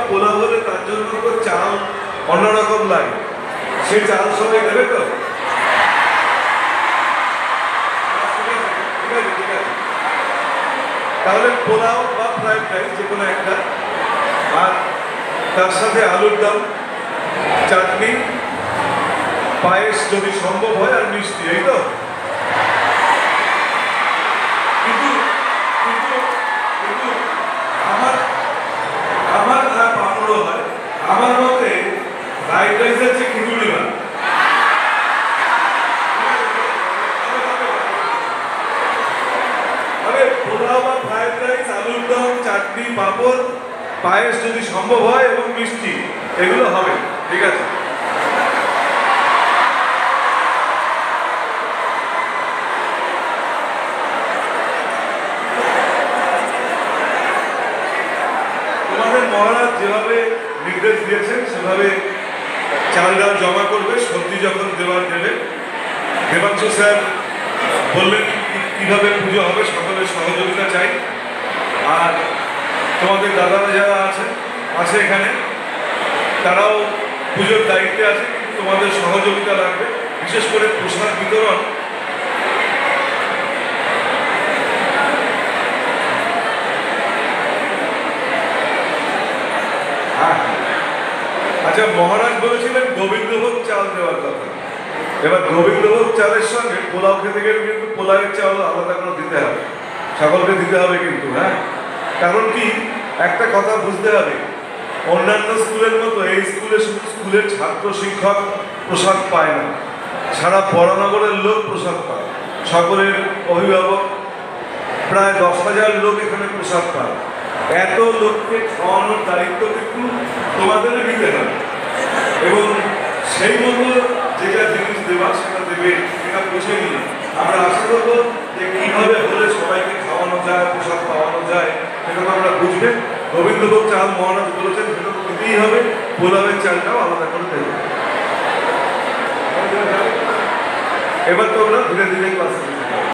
পোলাও হলে তার জন্য তো চাল অন্যরকম লাগে, সে চাল সবাই দেবে তো? তাহলে পোলাও বা ফ্রাইড রাইস যে কোনো একটা, আর তার সাথে আলুর দম, চাটনি, পায়েস যদি সম্ভব হয়, আর মিষ্টি, এই তো? কিন্তু কিন্তু কিন্তু আমার আমার পাপড়ও হয়। আমার মতে ফ্রাইড রাইসের চেয়ে খিচুড়ি হয়। মানে পোলাও বা ফ্রাইড রাইস, আলুর দম, চাটনি, পাঁপড়, পায়েস যদি সম্ভব হয় এবং মিষ্টি, এগুলো হবে, ঠিক আছে? তোমাদের মহারাজ যেভাবে নির্দেশ দিয়েছেন সেভাবে চাল ডাল জমা করবে, সবজি যখন দেওয়ার দেবে। দেবাংশু স্যার বললেন কিভাবে পুজো হবে, সকলের সহযোগিতা চাই। আর তোমাদের দাদারা যারা আছে এখানে, তারাও পুজোর দায়িত্বে আছে, কিন্তু তোমাদের সহযোগিতা লাগবে, বিশেষ করে প্রসাদ বিতরণ। আচ্ছা, মহারাজ বলেছিলেন গোবিন্দভোগ চাল দেওয়ার কথা। এবার গোবিন্দভোগ চালের সঙ্গে পোলাও খেতে গেলে কিন্তু পোলাওয়ের চাল আলাদা করে দিতে হবে, সকলকে দিতে হবে কিন্তু, হ্যাঁ। কারণ কি, একটা কথা বুঝতে হবে, অন্যান্য স্কুলের মতো এই স্কুলে শুধু স্কুলের ছাত্র শিক্ষক প্রসাদ পায় না, সারা বরানগরের লোক প্রসাদ পায়, সকলের অভিভাবক, প্রায় 10,000 লোক এখানে প্রসাদ পায়। এত লোককে খাওয়ানোর দায়িত্ব কিন্তু তোমাদের নিতে হবে, এবং সেই মতো যেটা জিনিস দেওয়া সেটা দেবে, সেটা বুঝে নিয়ে আমরা আশা করবো যে কীভাবে হলে সবাইকে খাওয়ানো যায়, প্রসাদ পাওয়ানো যায়, সেটা তো আমরা বুঝবে। গোবিন্দভোগ চাল মহারাজ বলেছেন সেটা তো দিতেই হবে, পোলাওয়ের চালটাও আলাদা করে দেবে। এবার তো আমরা ধীরে ধীরে ক্লাস